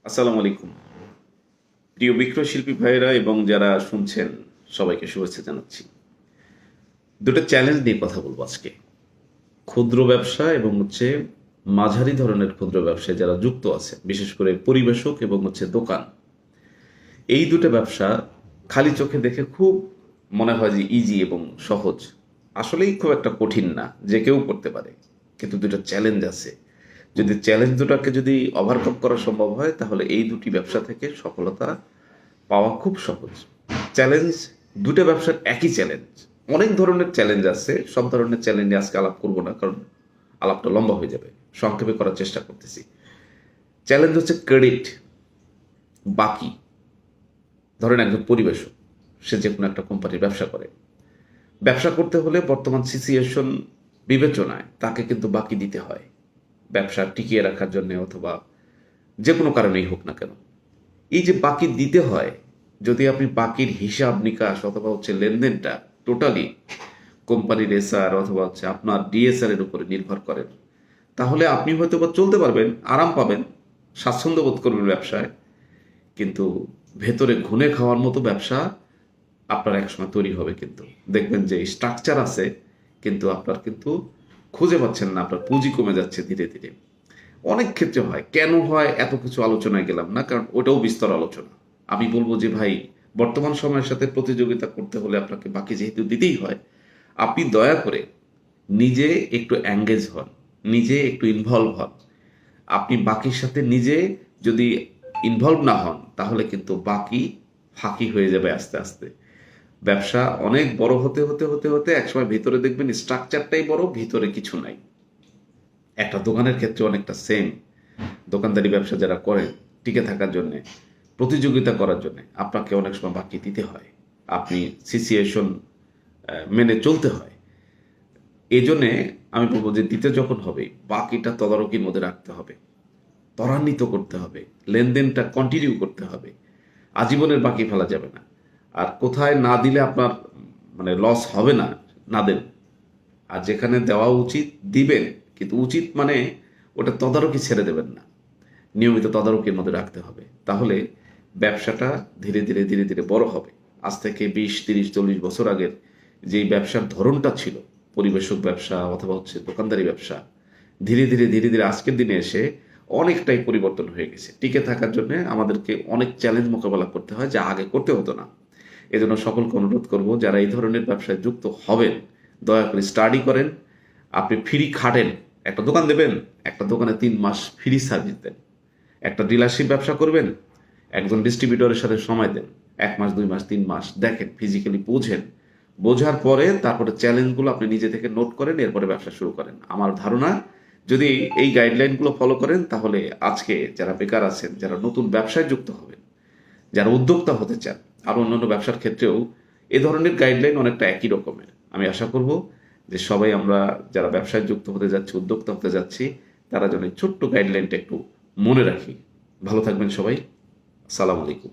আসসালামু আলাইকুম। প্রিয় বিক্রয় শিল্পী ভাইয়েরা এবং যারা শুনছেন সবাইকে শুভেচ্ছা জানাচ্ছি। দুটো চ্যালেঞ্জ নিয়ে কথা বলবো আজকে। ক্ষুদ্র ব্যবসা এবং মাঝারি ধরনের ক্ষুদ্র ব্যবসায় যারা যুক্ত আছে, বিশেষ করে পরিবেশক এবং দোকান। এই দুটো ব্যবসা খালি চোখে দেখে খুব মনে হয় যে ইজি এবং সহজ। আসলেই খুব একটা কঠিন না, যে কেউ করতে পারে। কিন্তু দুটো চ্যালেঞ্জ আছে। যদি চ্যালেঞ্জ দুটাকে যদি ওভারকাম করা সম্ভব হয় তাহলে এই দুটি ব্যবসা থেকে সফলতা পাওয়া খুব সহজ। চ্যালেঞ্জ, দুটো ব্যবসার একই চ্যালেঞ্জ। অনেক ধরনের চ্যালেঞ্জ আছে, সব ধরনের চ্যালেঞ্জে আজকে আলাপ করবো না, কারণ আলাপটা লম্বা হয়ে যাবে। সংক্ষেপে করার চেষ্টা করতেছি। চ্যালেঞ্জ হচ্ছে ক্রেডিট, বাকি। ধরেন একজন পরিবেশক, সে যে কোনো একটা কোম্পানির ব্যবসা করে। ব্যবসা করতে হলে বর্তমান সিচুয়েশন বিবেচনায় তাকে কিন্তু বাকি দিতে হয়, ব্যবসা টিকিয়ে রাখার জন্য অথবা যে কোনো কারণেই হোক না কেন। এই যে বাকি দিতে হয়, যদি আপনি বাকির হিসাব নিকাশ অথবা লেনদেনটা টোটালি কোম্পানির এসআর অথবা আপনার ডিএসআর এর উপরে নির্ভর করেন, তাহলে আপনি হয়তো বা চলতে পারবেন, আরাম পাবেন, স্বাচ্ছন্দ্য বোধ করবেন ব্যবসায়। কিন্তু ভেতরে ঘুনে খাওয়ার মতো ব্যবসা আপনার একসময় তৈরি হবে। কিন্তু দেখবেন যে স্ট্রাকচার আছে, কিন্তু আপনার কিন্তু খুঁজে পাচ্ছেন না, আপনার পুঁজি কমে যাচ্ছে ধীরে ধীরে। অনেক ক্ষেত্রে হয়। কেন হয় এত কিছু আলোচনায় গেলাম না, কারণ ওটাও বিস্তর আলোচনা। আমি বলবো যে ভাই, বর্তমান সময়ের সাথে প্রতিযোগিতা করতে হলে আপনাকে বাকি যেহেতু দিতেই হয়, আপনি দয়া করে নিজে একটু এঙ্গেজ হন, নিজে একটু ইনভলভ হন। আপনি বাকির সাথে নিজে যদি ইনভলভ না হন, তাহলে কিন্তু বাকি ফাঁকি হয়ে যাবে আস্তে আস্তে। ব্যবসা অনেক বড় হতে হতে হতে হতে একসময় ভিতরে দেখবেন স্ট্রাকচারটাই বড়, ভিতরে কিছু নাই। একটা দোকানের ক্ষেত্রে অনেকটা সেম। দোকানদারি ব্যবসা যারা করে, টিকে থাকার জন্য, প্রতিযোগিতা করার জন্য আপনাকে অনেক সময় বাকি দিতে হয়। আপনি সিচুয়েশন মেনে চলতে হয়। এই জন্যে আমি বলবো যে দিতে যখন হবে, বাকিটা তদারকির মধ্যে রাখতে হবে, ত্বরান্বিত করতে হবে, লেনদেনটা কন্টিনিউ করতে হবে। আজীবনের বাকি ফেলা যাবে না। আর কোথায় না দিলে আপনার লস হবে না, না দেন। আর যেখানে দেওয়া উচিত দিবেন, কিন্তু উচিত মানে ওটা তদারকি ছেড়ে দেবেন না, নিয়মিত তদারকির মধ্যে রাখতে হবে। তাহলে ব্যবসাটা ধীরে ধীরে ধীরে ধীরে বড় হবে। আজ থেকে 20, 30, 40 বছর আগের যেই ব্যবসার ধরনটা ছিল, পরিবেশক ব্যবসা অথবা দোকানদারি ব্যবসা, ধীরে ধীরে ধীরে ধীরে আজকের দিনে এসে অনেকটাই পরিবর্তন হয়ে গেছে। টিকে থাকার জন্য আমাদেরকে অনেক চ্যালেঞ্জ মোকাবেলা করতে হয়, যা আগে করতে হতো না। এজন্য সকলকে অনুরোধ করব, যারা এই ধরনের ব্যবসায় যুক্ত হবেন, দয়া করে স্টাডি করেন। আপনি ফ্রি খাটেন, একটা দোকান দেবেন, একটা দোকানে 3 মাস ফ্রি সার্ভিস দেন। একটা ডিলারশিপ ব্যবসা করবেন, একজন ডিস্ট্রিবিউটরের সাথে সময় দেন, 1 মাস 2 মাস 3 মাস দেখেন, ফিজিক্যালি বোঝেন। বোঝার পরে তারপরে চ্যালেঞ্জগুলো আপনি নিজে থেকে নোট করেন, এরপরে ব্যবসা শুরু করেন। আমার ধারণা, যদি এই গাইডলাইনগুলো ফলো করেন, তাহলে আজকে যারা বেকার আছেন, যারা নতুন ব্যবসায় যুক্ত হবেন, যারা উদ্যোক্তা হতে চান, আর অন্যান্য ব্যবসার ক্ষেত্রেও এ ধরনের গাইডলাইন অনেকটা একই রকমের। আমি আশা করব যে সবাই আমরা যারা ব্যবসায় যুক্ত হতে যাচ্ছি, উদ্যোক্তা হতে যাচ্ছি, তারা যেন এই ছোট্ট গাইডলাইনটা একটু মনে রাখি। ভালো থাকবেন সবাই। আসসালামু আলাইকুম।